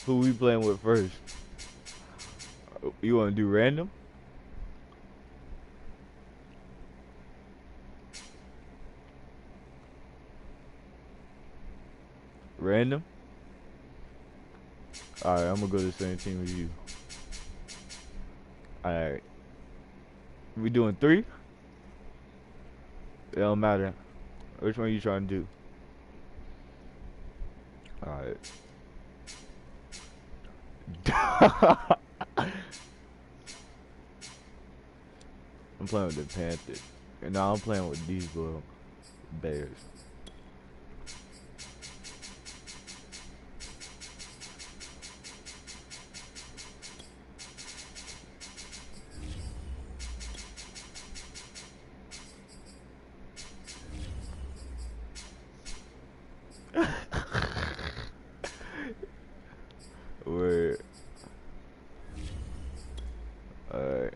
Who we playing with first? You want to do random? Random? Alright, I'm gonna go to the same team as you. Alright. We doing three? It don't matter. Which one you trying to do? Alright. I'm playing with the Panthers. And now I'm playing with these little Bears. Word. Alright.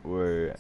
Word.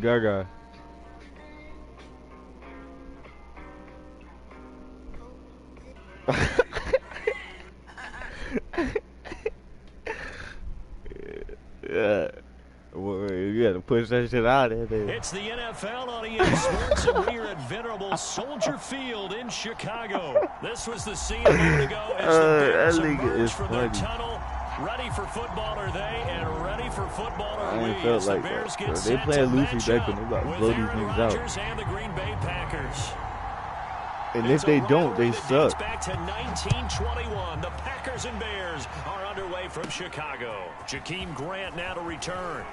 Gaga. Yeah. Well, you gotta push that shit out of there. It's the NFL on EA Sports, and we're at venerable Soldier Field in Chicago. This was the scene a moment ago as the Bears emerged from their tunnel. Ready for football are they, and ready for football are we. Felt like the Bears get they playing loosey back and they about to blow these niggas out. And the Green Bay Packers. And if they don't, they suck. Back to 1921. The Packers and Bears are underway from Chicago. Jakeem Grant now to return.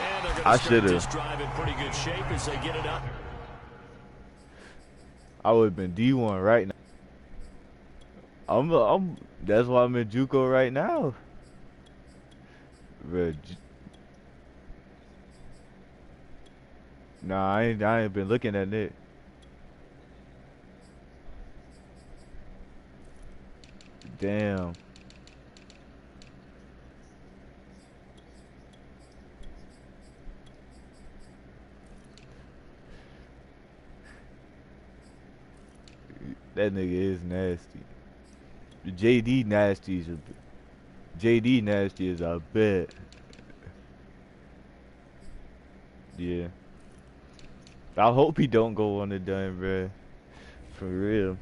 And they're going to start this drive in pretty good shape as they get it up. I would have been D1 right now. That's why I'm in JUCO right now. But, nah, I ain't been looking at it. Damn. That nigga is nasty. JD nasty is a bet. Yeah. I hope he don't go on the done, bruh. For real.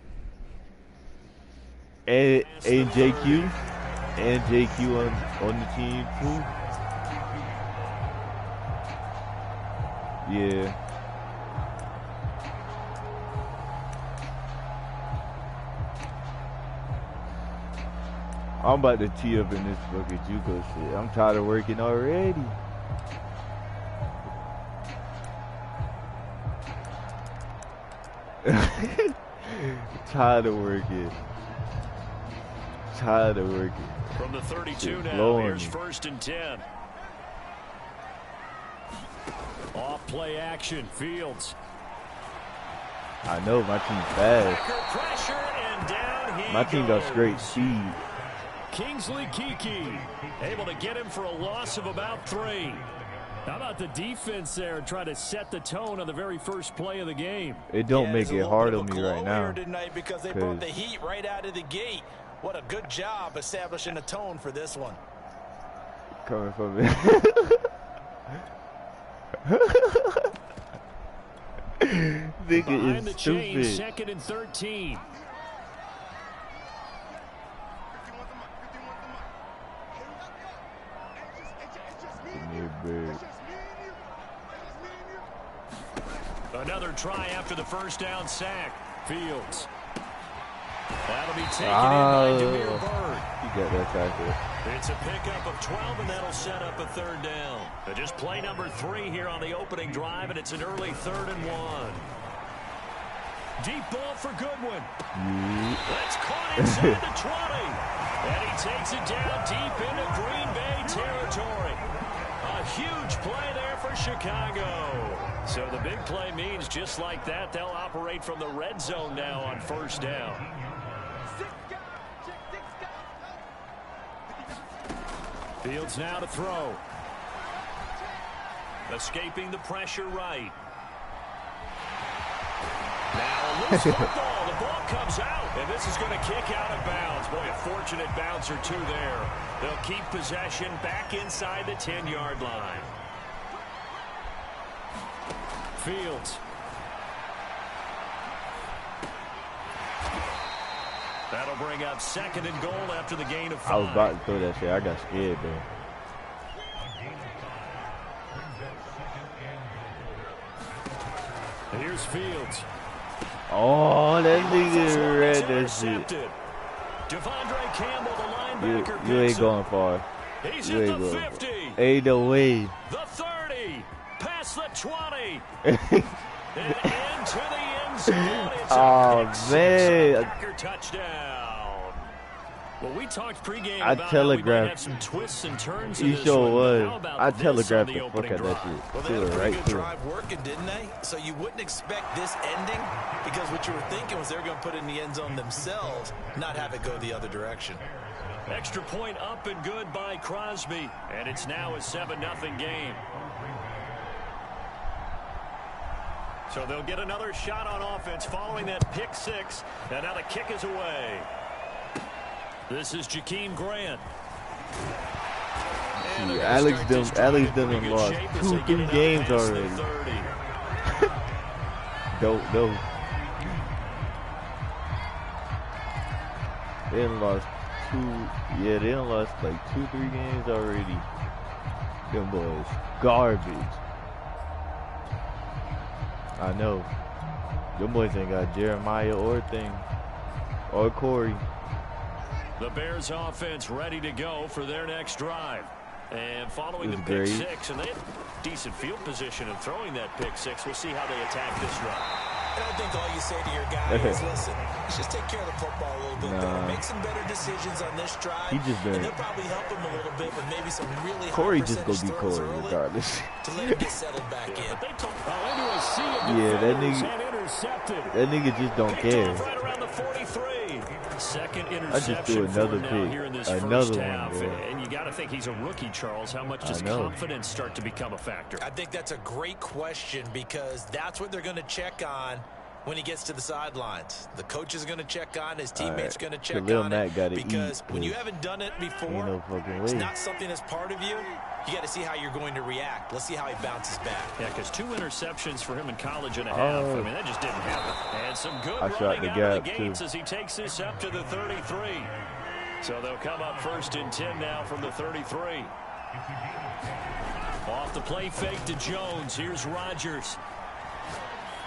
And JQ on the team too. Yeah. I'm about to tee up in this fucking JUCO shit. I'm tired of working already. Tired of working. From the 32 now, here's 1st and 10. Off play action, Fields. I know my team's fast. Pressure, and down he my team got straight speed. Kingsley Kiki able to get him for a loss of about 3. How about the defense there trying to set the tone on the very first play of the game? It don't make it hard on me right now. Tonight because they brought the heat right out of the gate. What a good job establishing a tone for this one. Coming from me. Nigga is stupid. 2nd and 13. Another try after the first down sack. Fields. That'll be taken in by Demir Bird. You got that tackle. It's a pickup of 12, and that'll set up a 3rd down. Just play number 3 here on the opening drive, and it's an early 3rd and 1. Deep ball for Goodwin. That's caught inside the 20. And he takes it down deep into Green Bay territory. A huge play there for Chicago. So the big play means just like that, they'll operate from the red zone now on 1st down. Fields now to throw. Escaping the pressure right. Now a loose football. The ball comes out, and this is going to kick out of bounds. Boy, a fortunate bounce or two there. They'll keep possession back inside the 10-yard line. Fields. That'll bring up 2nd and goal after the gain of 5. I was about to throw that shit. I got scared, though. Here's Fields. Oh, that nigga read that shit. Devondre Campbell, the linebacker. You ain't going far. He's at the 50. Ain't no way. The 30. Past the 20. And into the end zone. It's a man. Packer touchdown. Well, we talked pregame I about telegraphed. how we might have some twists and turns in He this sure one. was. How about I this telegraphed on the fuck out that shit. Well, they had a pretty good drive working, didn't they? So you wouldn't expect this ending because what you were thinking was they were going to put it in the end zone themselves, not have it go the other direction. Extra point up and good by Crosby. And it's now a 7-0 game. So they'll get another shot on offense following that pick six. And now the kick is away. This is Jakeem Grant. See, Alex done lost 2-3 games already. Dope. They done lost they done lost like 2-3 games already. Them boys garbage. I know. Them boys ain't got Jeremiah or Corey. The Bears offense ready to go for their next drive. And following the pick six, and they have decent field position in throwing that pick six. We'll see how they attack this drive. And I think all you say to your guy is, listen, let's just take care of the football a little bit better. Make some better decisions on this drive. He just and they'll probably help him a little bit with maybe some really Corey just gonna be Corey regardless. To let him get settled back in. That nigga just don't care. Right around the 43. Second interception. I just threw another pick. Here in this Another half. one, bro. And you got to think he's a rookie, Charles. How much does confidence start to become a factor? I think that's a great question because that's what they're going to check on when he gets to the sidelines. The coach is going to check on, his teammates going to check on it, because when you haven't done it before, it's not something that's part of you. You got to see how you're going to react. Let's see how he bounces back. Yeah, because 2 interceptions for him in college and a half. I mean, that just didn't happen. And some good running out of the gates as he takes this up to the 33. So they'll come up 1st and 10 now from the 33. Off the play fake to Jones. Here's Rodgers.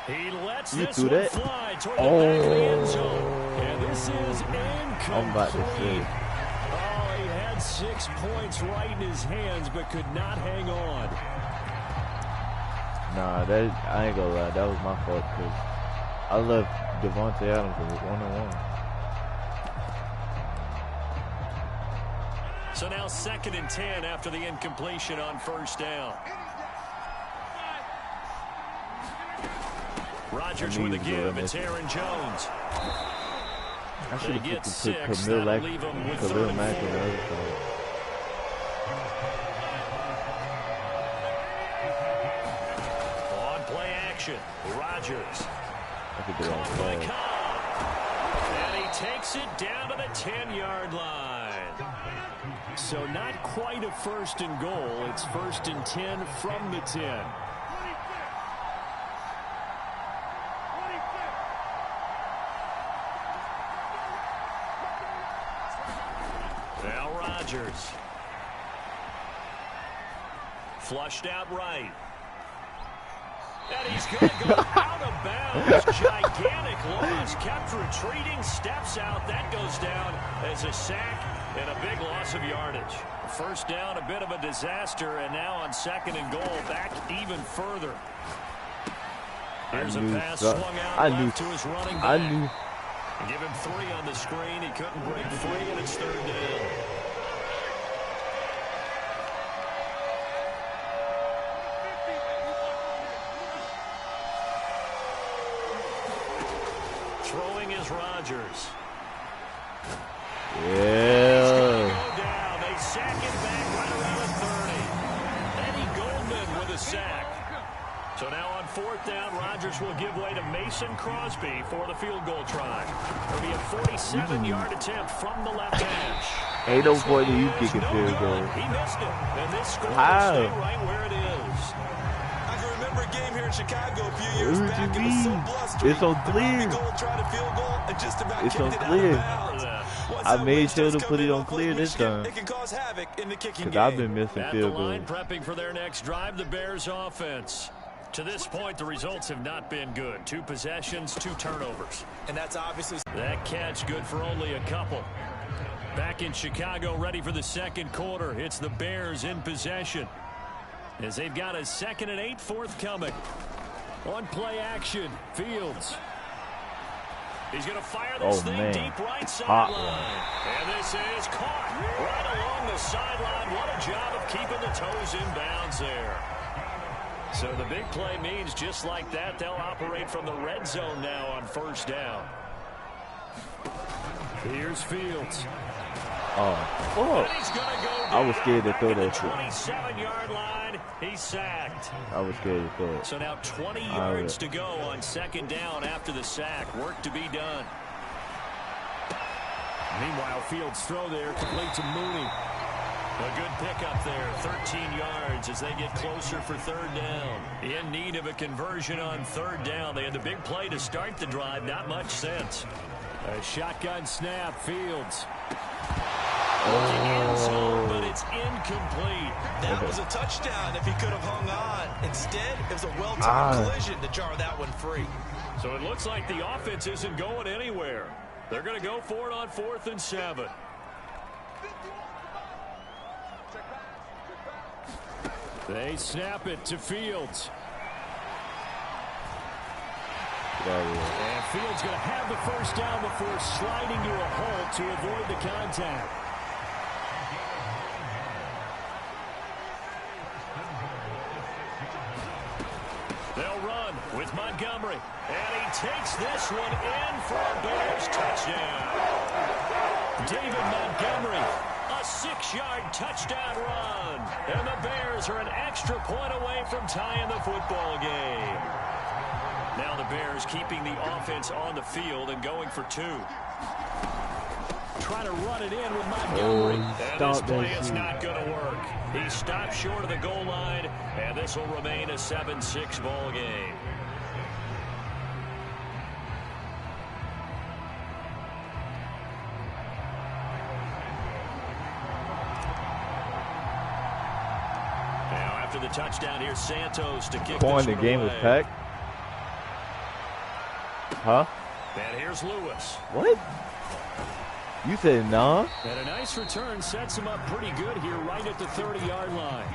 He lets this one fly toward the back of the end zone. And this is incomplete. I'm about to say. Oh, he had 6 points right in his hands, but could not hang on. Nah, I ain't gonna lie. That was my fault because I left Devontae Adams with 1-on-1. So now 2nd and 10 after the incompletion on 1st down. Rodgers with a give. It's Aaron Jones. I should have put Khalil Mack on the other side. On play action, Rodgers. I think they're on play. And he takes it down to the 10-yard line. So not quite a 1st and goal. It's 1st and 10 from the 10. Now Rodgers. Flushed out right. And he's going to go out of bounds. Gigantic loss. Kept retreating. Steps out. That goes down as a sack and a big loss of yardage. 1st down, a bit of a disaster. And now on 2nd and goal, back even further. Here's a pass swung out left to his running back. Give him 3 on the screen. He couldn't break free, and it's 3rd down. Throwing is Rodgers. Yeah. Go down. They sack him back right around the 30. Eddie Goldman with a sack. So now on 4th down, Rodgers will give way to Mason Crosby for the field goal try. It'll be a 47-yard attempt from the left hash. Ain't no point in you kicking field goal. He missed it, and this score will stay right where it is. I can remember a game here in Chicago a few years back. It was so blustery. It's on clear. It's on clear. I made sure to put it on clear this time. It can cause havoc in the kicking Because game. I've been missing field goals. At the line, prepping for their next drive, the Bears offense. To this point, the results have not been good. 2 possessions, 2 turnovers. And that's obviously... That catch good for only a couple. Back in Chicago, ready for the 2nd quarter. It's the Bears in possession, as they've got a 2nd and 8 forthcoming. On play action, Fields. He's going to fire this thing deep right sideline. And this is caught right along the sideline. What a job of keeping the toes in bounds there. So the big play means just like that, they'll operate from the red zone now on 1st down. Here's Fields. Oh, fuck. I was scared to throw that shit. 27-yard line, he's sacked. I was scared to throw it. So now 20 yards to go on second down after the sack. Work to be done. Meanwhile, Fields' throw there complete to Mooney. A good pickup there, 13 yards as they get closer for third down. In need of a conversion on third down. They had the big play to start the drive, not much sense. A shotgun snap, Fields. End zone, but it's incomplete. That was a touchdown if he could have hung on. Instead, it was a well-timed collision to jar that one free. So it looks like the offense isn't going anywhere. They're going to go for it on 4th and 7. They snap it to Fields. And Fields going to have the first down before sliding to a halt to avoid the contact. They'll run with Montgomery. And he takes this one in for a Bears touchdown. David Montgomery, a 6-yard touchdown run. And the Bears are an extra point away from tying the football game. Now the Bears keeping the offense on the field and going for 2. Trying to run it in with Montgomery. And this play is not going to work. He stopped short of the goal line, and this will remain a 7-6 ball game. Now after the touchdown, here's Santos to kick this one the game away. is packed. Huh? And here's Lewis. What? You said nah? And a nice return sets him up pretty good here right at the 30-yard line.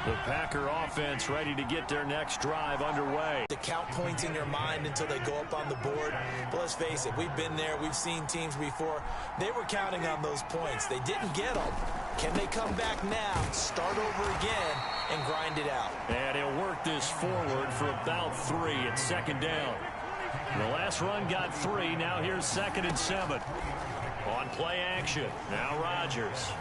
The Packer offense ready to get their next drive underway. The count points in your mind until they go up on the board. But let's face it, we've been there. We've seen teams before. They were counting on those points. They didn't get them. Can they come back now, start over again, and grind it out? And he'll work this forward for about 3 at second down. The last run got 3. Now here's 2nd and 7. On play action. Now Rodgers.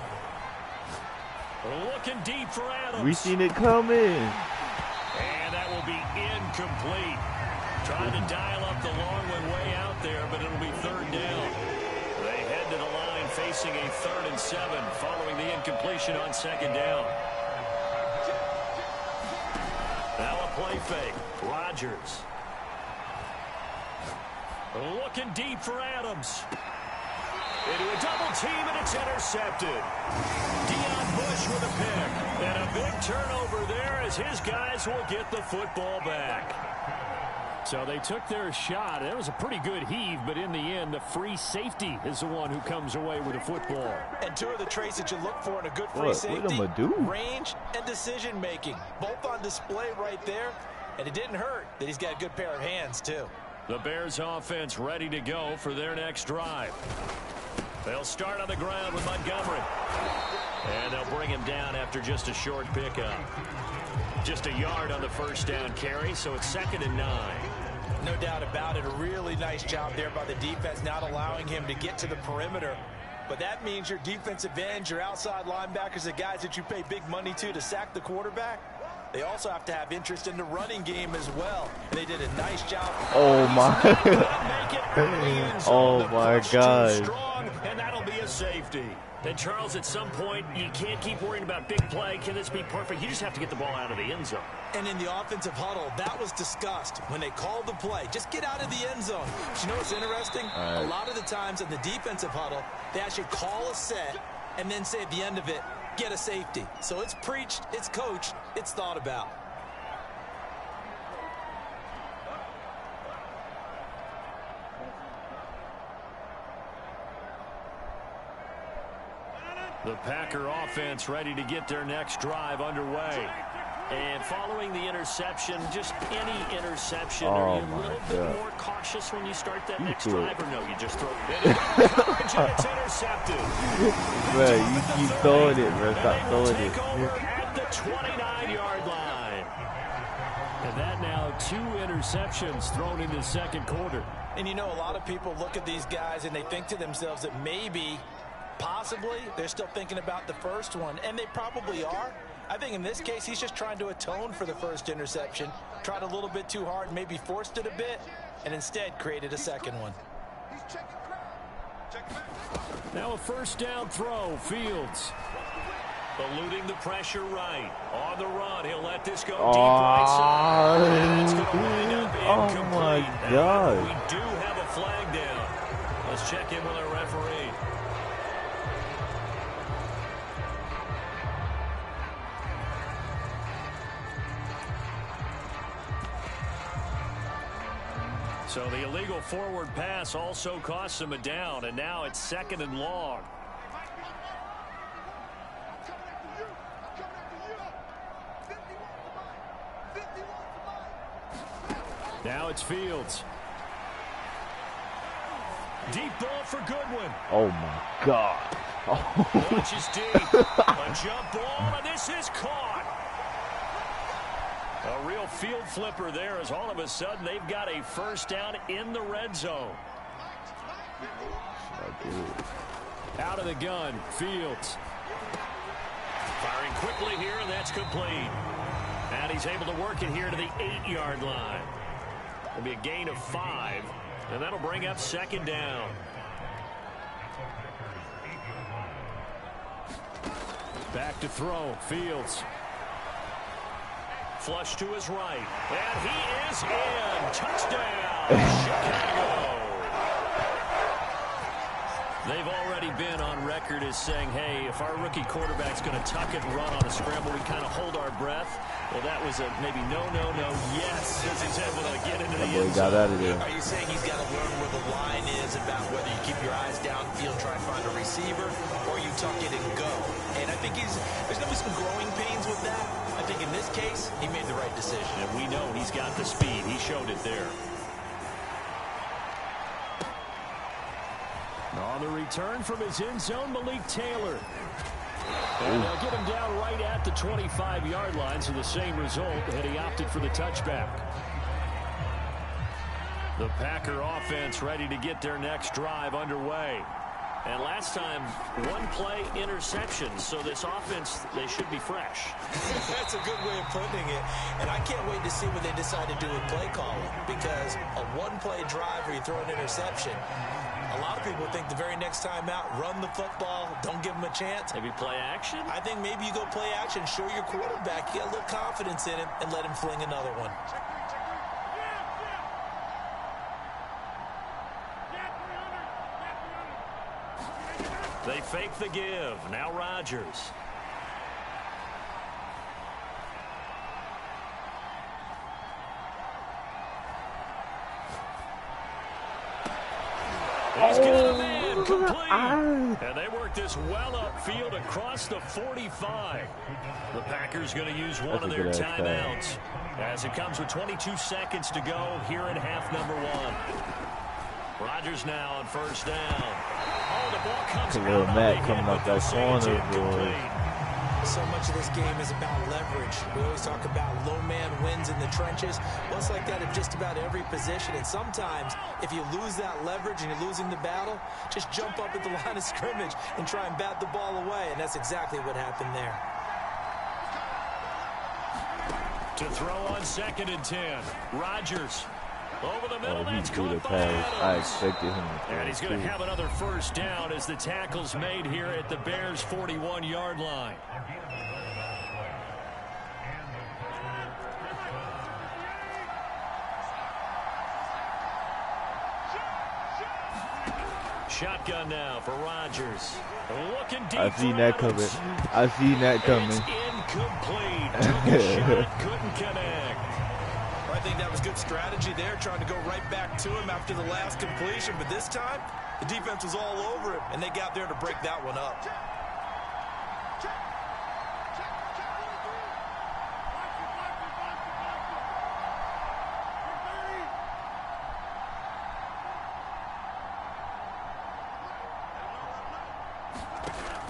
Looking deep for Adams. We seen it coming. And that will be incomplete. Trying to dial up the long one way out there, but it'll be 3rd down. They head to the line facing a 3rd and 7 following the incompletion on 2nd down. Now a play fake. Rodgers. Looking deep for Adams. Into a double team, and it's intercepted. Deion Bush with a pick. And a big turnover there as his guys will get the football back. So they took their shot. It was a pretty good heave, but in the end, the free safety is the one who comes away with the football. And 2 of the traits that you look for in a good free safety, what do? range and decision-making. Both on display right there. And it didn't hurt that he's got a good pair of hands, too. The Bears offense ready to go for their next drive. They'll start on the ground with Montgomery. And they'll bring him down after just a short pickup. Just a yard on the first down carry, so it's 2nd and 9. No doubt about it. A really nice job there by the defense, not allowing him to get to the perimeter. But that means your defensive ends, your outside linebackers, the guys that you pay big money to sack the quarterback, they also have to have interest in the running game as well. And they did a nice job. Oh, my. Oh, my God. Strong, and that'll be a safety. And, Charles, at some point, you can't keep worrying about big play. Can this be perfect? You just have to get the ball out of the end zone. And in the offensive huddle, that was discussed when they called the play. Just get out of the end zone. But you know what's interesting? Right. A lot of the times in the defensive huddle, they actually call a set and then say at the end of it, get a safety. So it's preached, it's coached, it's thought about. The Packer offense ready to get their next drive underway. And following the interception, just any interception, are you a little bit more cautious when you start that next drive, or no, you just throw it in? It's intercepted. Bro, you keep throwing it, bro. Stop throwing it. At the 29-yard line. And that now 2 interceptions thrown in the second quarter. And you know, a lot of people look at these guys and they think to themselves that maybe, possibly, they're still thinking about the first one. And they probably are. I think in this case, he's just trying to atone for the first interception. Tried a little bit too hard, maybe forced it a bit, and instead created a second one. Now a first down throw, Fields. Eluding the pressure right. On the run, he'll let this go deep right side. And it's going to wind up incomplete. Oh, my God. We do have a flag down. Let's check in with our referee. So the illegal forward pass also costs him a down, and now it's 2nd and long. Now it's Fields. Deep ball for Goodwin. Oh, my God. Oh. Launches deep. A jump ball, and this is caught. A real field flipper there as all of a sudden they've got a first down in the red zone. Out of the gun, Fields. Firing quickly here, and that's complete. And he's able to work it here to the 8-yard line. It'll be a gain of 5, and that'll bring up 2nd down. Back to throw, Fields. Flush to his right, and he is in. Touchdown, Chicago. They've already been on record as saying, hey, if our rookie quarterback's going to tuck it and run on a scramble, we kind of hold our breath. Well, that was a maybe no, yes, as he's able to get into the end zone. Got out of there. Are you saying he's got to learn where the line is about whether you keep your eyes downfield, try to find a receiver, or you tuck it and go? And I think there's going to be some growing pains with that. I think in this case, he made the right decision. And we know he's got the speed. He showed it there. On the return from his end zone, Malik Taylor. And they'll get him down right at the 25-yard line, so the same result, and he opted for the touchback. The Packer offense ready to get their next drive underway. And last time, 1-play interception, so this offense, they should be fresh. That's a good way of putting it. And I can't wait to see what they decide to do with play calling, because a 1-play drive where you throw an interception, a lot of people think the very next time out, run the football, don't give them a chance. Maybe play action? I think maybe you go play action, show your quarterback, get a little confidence in him, and let him fling another one. They fake the give. Now Rodgers. He's got a man complete. And they work this well upfield across the 45. The Packers going to use one of their timeouts as it comes with 22 seconds to go here in half number 1. Rodgers now on first down. Oh, the ball comes out. Matt coming up that corner, boy. So much of this game is about leverage. We always talk about low man wins in the trenches. Well, it's like that at just about every position. And sometimes, if you lose that leverage and you're losing the battle, just jump up at the line of scrimmage and try and bat the ball away. And that's exactly what happened there. To throw on 2nd and 10. Rodgers. Over the middle, that's caught by Adams. I expected him to And he's going to have another first down as the tackle's made here at the Bears' 41-yard line. Shotgun now for Rodgers. Looking deep. I seen that coming. I seen that coming. It's incomplete. Took a shot, couldn't connect. I think that was good strategy there, trying to go right back to him after the last completion. But this time, the defense was all over him, and they got there to break that one up.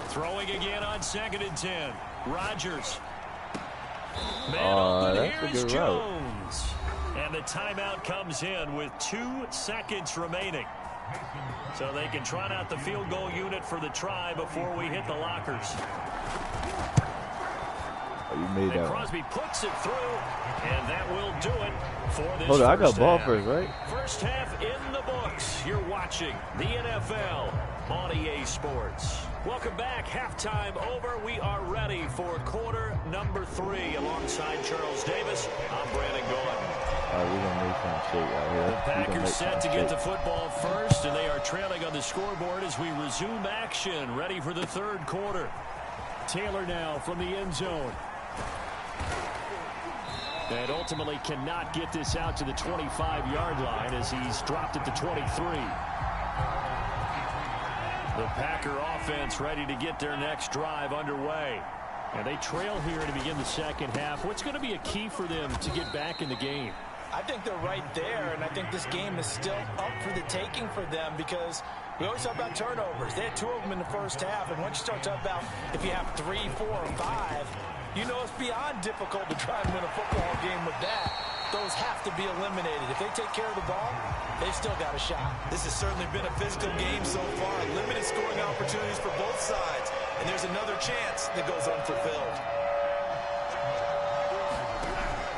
Throwing again on 2nd and 10. Rodgers. That's a good route. And the timeout comes in with 2 seconds remaining. So they can trot out the field goal unit for the try before we hit the lockers. Oh, you made that. Crosby puts it through, and that will do it for this. Hold on, I got ball first, right? First half in the books. You're watching the NFL on EA Sports. Welcome back. Halftime over. We are ready for quarter number 3. Alongside Charles Davis, I'm Brandon Gordon. All right, we're going to make some shake out here. The Packers set to get the football first, and they are trailing on the scoreboard as we resume action, ready for the third quarter. Taylor now from the end zone. And ultimately cannot get this out to the 25-yard line as he's dropped at the 23. The Packer offense ready to get their next drive underway. And they trail here to begin the second half. What's going to be a key for them to get back in the game? I think they're right there, and I think this game is still up for the taking for them because we always talk about turnovers. They had 2 of them in the first half, and once you start talking about if you have 3, 4, or 5, you know it's beyond difficult to try and win a football game with that. Those have to be eliminated. If they take care of the ball, they've still got a shot. This has certainly been a physical game so far. Limited scoring opportunities for both sides, and there's another chance that goes unfulfilled.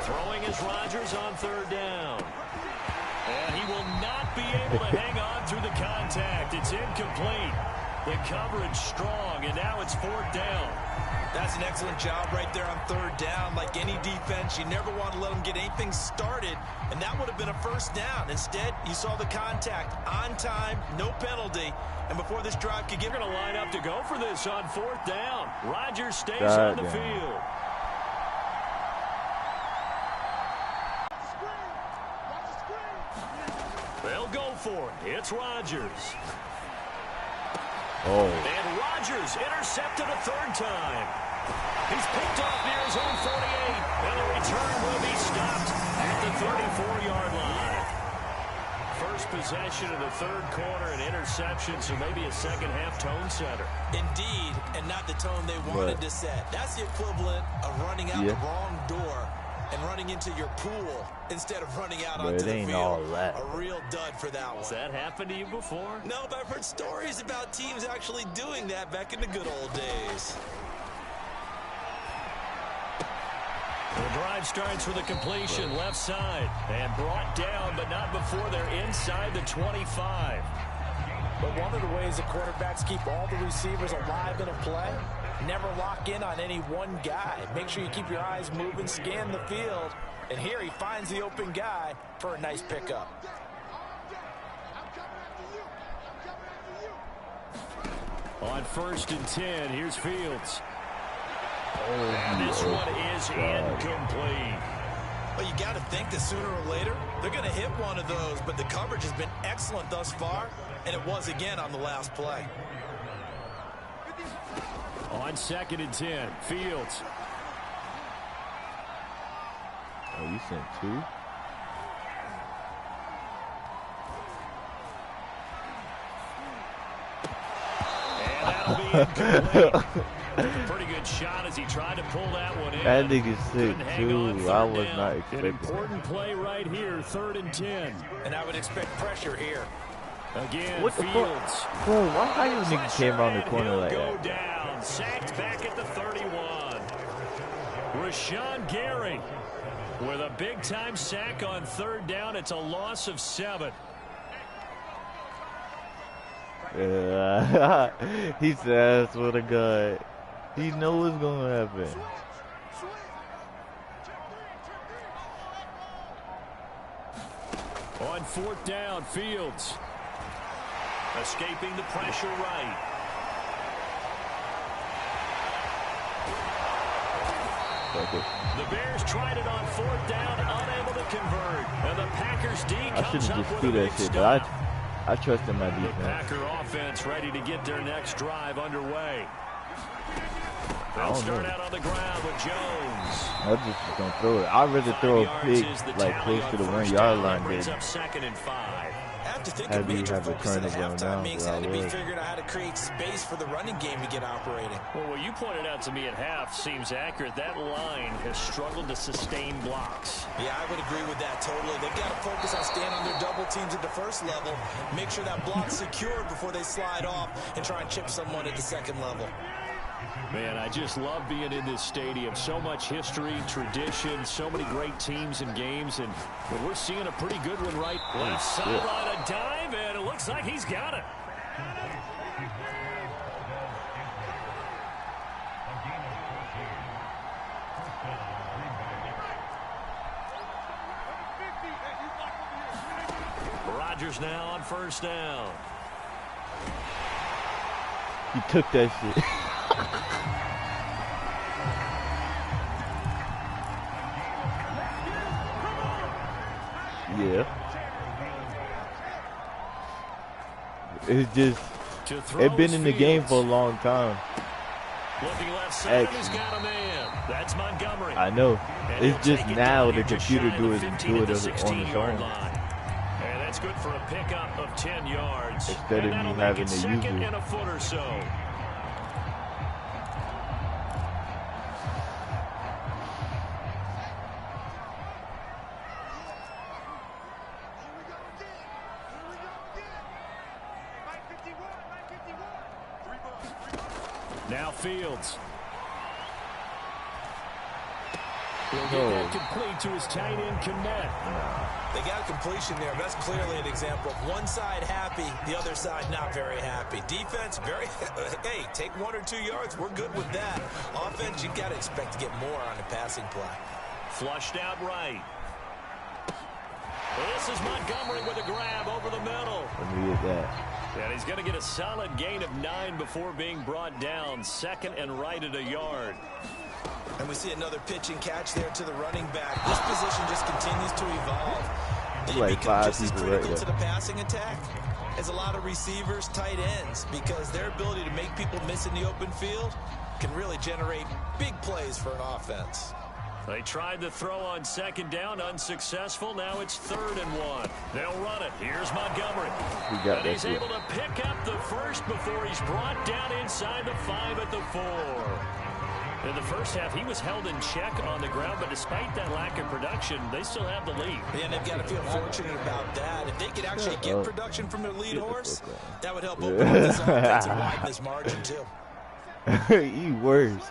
Throwing is Rodgers on third down. And he will not be able to hang on through the contact. It's incomplete. The coverage strong, and now it's 4th down. That's an excellent job right there on third down. Like any defense, you never want to let them get anything started, and that would have been a first down. Instead, you saw the contact on time, no penalty, and before this drive could get... We're going to line up to go for this on 4th down. Rodgers stays on the field. They'll go for it. It's Rodgers. And Rodgers intercepted a 3rd time. He's picked off near his own 48, and the return will be stopped at the 34-yard line. First possession of the 3rd quarter, an interception, so maybe a second-half tone setter. Indeed, and not the tone they wanted to set. That's the equivalent of running out the wrong door and running into your pool instead of running out onto the field. All that. A real dud for that one. Has that happened to you before? No, but I've heard stories about teams actually doing that back in the good old days. The drive starts with a completion left side and brought down, but not before they're inside the 25. But one of the ways the quarterbacks keep all the receivers alive in a play, never lock in on any one guy. Make sure you keep your eyes moving, scan the field. And here he finds the open guy for a nice pickup. On 1st and 10, here's Fields. And this one is incomplete. Well, you got to think that sooner or later, they're going to hit one of those. But the coverage has been excellent thus far, and it was again on the last play. On 2nd and 10, Fields. Oh, you sent 2? And that'll be incomplete. Pretty good shot as he tried to pull that one in. That nigga sick too. I was not expecting. An important play right here, 3rd and 10. And I would expect pressure here. Again, what the Fields. Fuck? Bro, why you niggas came around the corner like that? Down, sacked back at the 31. Rashawn Gary with a big-time sack on 3rd down. It's a loss of 7. He says with a gun. He knows what's going to happen. On 4th down, Fields. Escaping the pressure right. The Bears tried it on 4th down, unable to convert. And the Packers D comes up with a big stop. I trust in my defense. The Packer offense ready to get their next drive underway. They'll start out on the ground with Jones. I'm just going to throw it. I'd rather throw a pick like close to the 1-yard line. Brings up 2nd and 5. have to think a major focus at halftime means had to be figuring out how to create space for the running game to get operating. Well, what you pointed out to me at half seems accurate. That line has struggled to sustain blocks. Yeah, I would agree with that totally. They've got to focus on staying on their double teams at the first level, make sure that block's secured before they slide off and try and chip someone at the second level. Man, I just love being in this stadium. So much history, tradition, so many great teams and games, and we're seeing a pretty good one right left sideline, a dive, and it looks like he's got it. Rodgers now on first down. He took that shit. Yeah. It's just, it's been in the game for a long time. Looking left side, he's got a man. That's Montgomery. I know. And it's just now the computer do it on its own. And that's good for a pickup of 10 yards. Instead of me having to use it. In a foot or so. Now Fields. He'll get that complete to his tight end, Kmet. They got a completion there. That's clearly an example of one side happy, the other side not very happy. Defense, very, hey, take 1 or 2 yards. We're good with that. Offense, you got to expect to get more on the passing play. Flushed out right. This is Montgomery with a grab over the middle. Let me get that. And he's going to get a solid gain of 9 before being brought down. Second and right at a yard. And we see another pitch and catch there to the running back. This position just continues to evolve. They become just as critical to the passing attack as a lot of receivers, tight ends, because their ability to make people miss in the open field can really generate big plays for an offense. They tried to throw on second down, unsuccessful. Now it's 3rd and 1. They'll run it. Here's Montgomery. And he's able to pick up the first before he's brought down inside the 5 at the 4. In the first half, he was held in check on the ground, but despite that lack of production, they still have the lead. Yeah, and they've got to feel fortunate about that. If they could actually get production from their lead horse, that would help open up this offense and widen this margin, too. He worse.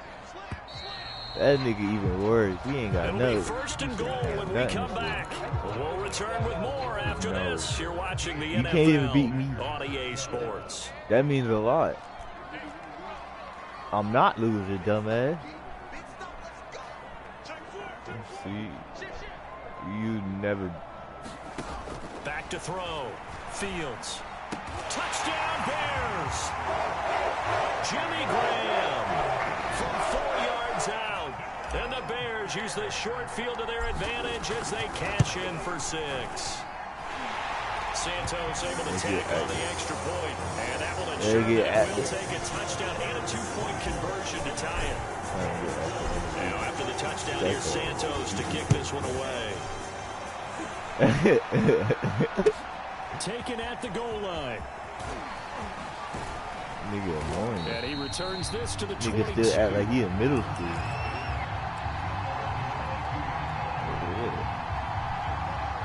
That nigga even worse. He ain't got no. 1st and goal when we come back. We'll return with more after this. You're watching the NFL can't even beat me on EA Sports. That means a lot. I'm not losing, dumbass. Let's see. You never. Back to throw. Fields. Touchdown Bears. Jimmy Graham from 4 yards out. And the Bears use this short field to their advantage as they cash in for 6. Santos able to take on the extra point, and that will ensure that we'll take a touchdown and a 2-point conversion to tie it. Now after the touchdown, here's Santos to kick this one away. Taken at the goal line. Nigga annoying. And he returns this to the 22. Nigga still act like he in middle school.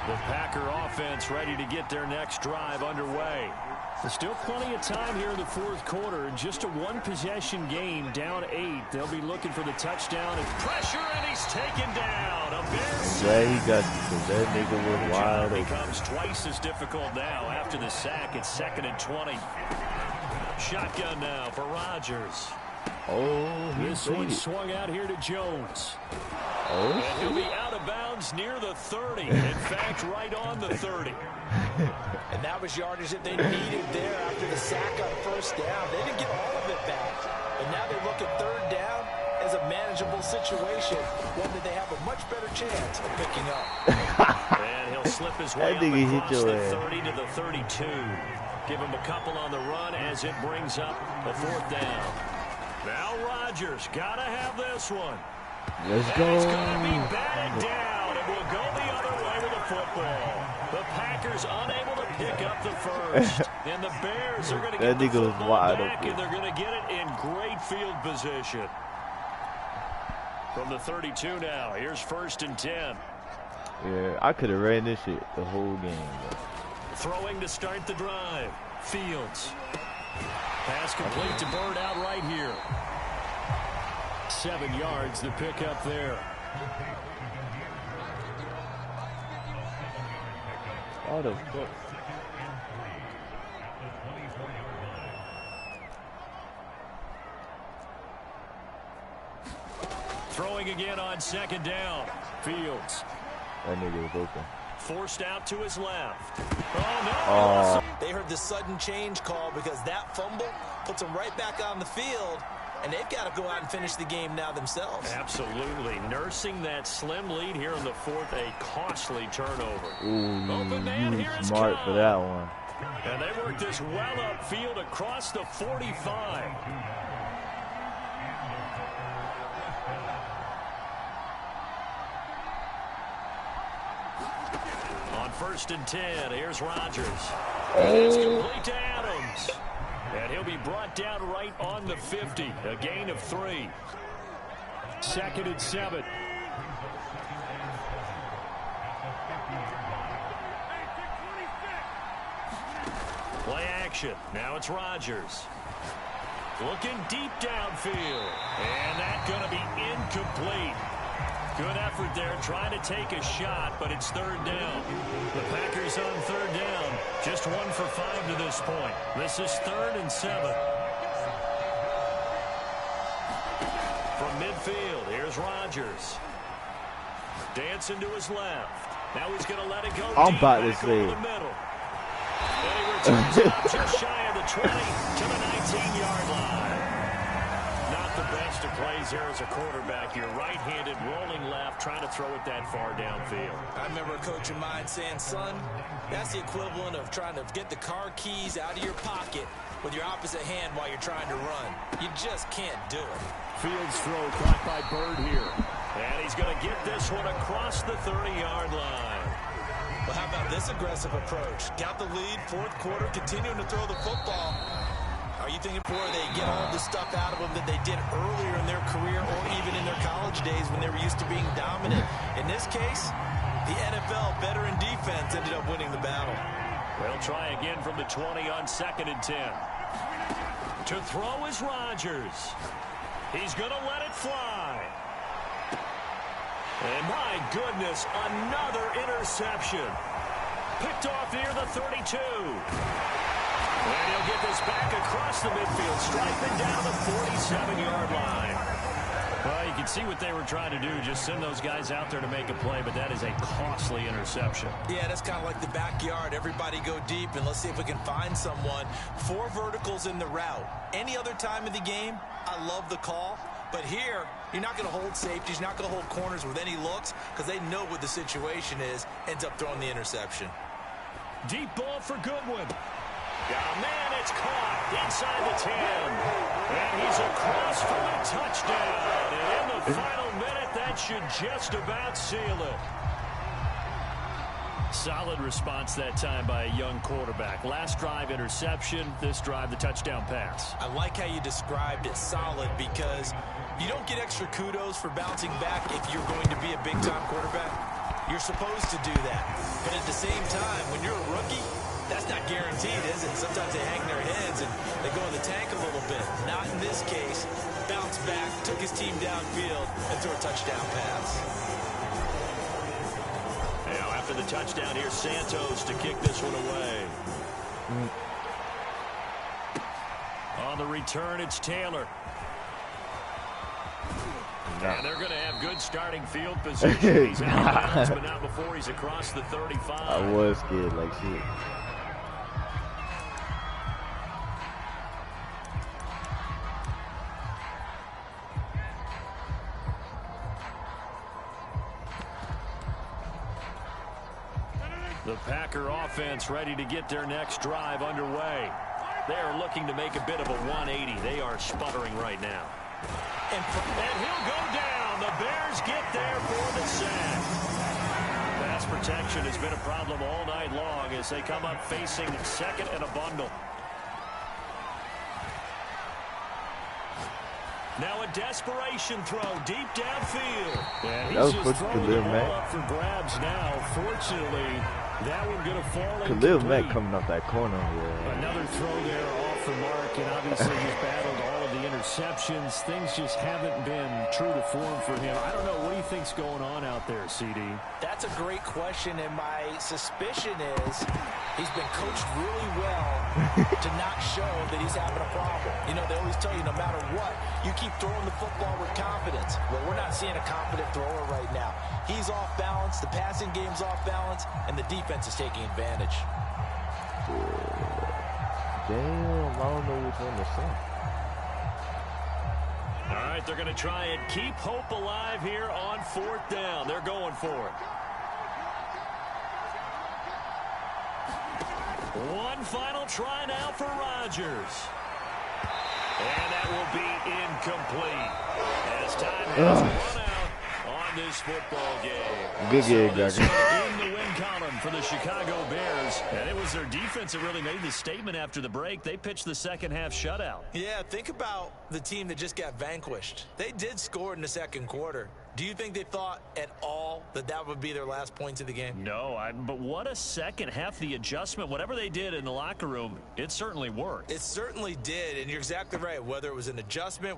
The Packer offense ready to get their next drive underway. There's still plenty of time here in the 4th quarter. Just a 1-possession game, down 8. They'll be looking for the touchdown. And pressure, and he's taken down. A Bears. I'm glad he got that nigga was wild. It becomes twice as difficult now after the sack. It's 2nd and 20. Shotgun now for Rodgers. Oh, this one swung out here to Jones. Oh, and he'll be out of bounds near the 30. In fact, right on the 30. And that was yardage that they needed there after the sack on 1st down. They didn't get all of it back. And now they look at 3rd down as a manageable situation, one that they have a much better chance of picking up. And he'll slip his way up across the 30 to the 32. Give him a couple on the run as it brings up a 4th down. Now Rodgers got to have this one. Let's go. He's going to be batted down, and we'll go the other way with the football. The Packers unable to pick up the first. And the Bears are going to get the football back, and they're going to get it in great field position. From the 32 now, here's 1st and 10. Yeah, I could have ran this shit the whole game. Throwing to start the drive. Fields. Pass complete to Bird out right here. 7 yards, the pickup there. Oh, the fuck. Throwing again on 2nd down. Fields. That nigga was open. Forced out to his left. Oh, no. Oh. They heard the sudden change call because that fumble puts them right back on the field, and they've got to go out and finish the game now themselves. Absolutely. Nursing that slim lead here in the 4th, a costly turnover. Ooh, Open man, here is smart for that one. And they work this well upfield across the 45. On 1st and 10, here's Rodgers. It's complete to Adams. And he'll be brought down right on the 50. A gain of 3. 2nd and 7. Play action. Now it's Rodgers. Looking deep downfield. And that's going to be incomplete. Good effort there, trying to take a shot, but it's 3rd down. The Packers on 3rd down. Just 1 for 5 to this point. This is 3rd and 7. From midfield, here's Rodgers. Dancing to his left. Now he's going to let it go I'm deep about to back say. over the middle. And he returns it up just shy of the 20 to the 19-yard line. Not the best of plays here as a quarterback. You're right-handed, rolling left, trying to throw it that far downfield. I remember a coach of mine saying, son, that's the equivalent of trying to get the car keys out of your pocket with your opposite hand while you're trying to run. You just can't do it. Fields throw caught by Bird here. And he's going to get this one across the 30-yard line. Well, how about this aggressive approach? Got the lead, 4th quarter, continuing to throw the football. Are you thinking before they get all the stuff out of them that they did earlier in their career or even in their college days when they were used to being dominant? In this case, the NFL veteran defense ended up winning the battle. They'll try again from the 20 on 2nd and 10. To throw is Rodgers. He's going to let it fly. And my goodness, another interception. Picked off near the 32. And he'll get this back across the midfield, striping down the 47-yard line. Well, you can see what they were trying to do, just send those guys out there to make a play, but that is a costly interception. Yeah, that's kind of like the backyard. Everybody go deep, and let's see if we can find someone. 4 verticals in the route. Any other time of the game, I love the call. But here, you're not going to hold safeties, you're not going to hold corners with any looks because they know what the situation is, ends up throwing the interception. Deep ball for Goodwin. Oh, man, it's caught inside the 10. And he's across for a touchdown. And in the final minute, that should just about seal it. Solid response that time by a young quarterback. Last drive, interception. This drive, the touchdown pass. I like how you described it, solid, because you don't get extra kudos for bouncing back if you're going to be a big-time quarterback. You're supposed to do that. But at the same time, when you're a rookie, that's not guaranteed, is it? Sometimes they hang their heads and they go in the tank a little bit. Not in this case. Bounce back, took his team downfield, and threw a touchdown pass. Now after the touchdown, here's Santos to kick this one away. On the return, it's Taylor. And they're going to have good starting field position. He's out of bounds, but not before he's across the 35. I was scared like shit. The Packer offense ready to get their next drive underway. They are looking to make a bit of a 180. They are sputtering right now. And he'll go down. The Bears get there for the sack. Pass protection has been a problem all night long as they come up facing second and a bundle. Now a desperation throw deep downfield. And he's just throwing the ball up for grabs now. Fortunately, that one going to fall in. Khalil Mack coming up that corner. Yeah. Another throw there off the mark, and obviously he's battled all of the interceptions. Things just haven't been true to form for him. I don't know. What do you think's going on out there, CD? That's a great question, and my suspicion is he's been coached really well to not show that he's having a problem. You know, they always tell you no matter what, you keep throwing the football with confidence. Well, we're not seeing a confident thrower right now. He's off balance, the passing game's off balance, and the defense is taking advantage. Damn, I don't know which one to say. All right, they're going to try and keep hope alive here on 4th down. They're going for it. One final try now for Rodgers. And that will be incomplete as time has run out on this football game. Good game, in the win column for the Chicago Bears. And it was their defense that really made the statement after the break. They pitched the second half shutout. Yeah, think about the team that just got vanquished. They did score in the second quarter. Do you think they thought at all that that would be their last points of the game? No, but what a second half. The adjustment, whatever they did in the locker room, it certainly worked. It certainly did, and you're exactly right. Whether it was an adjustment,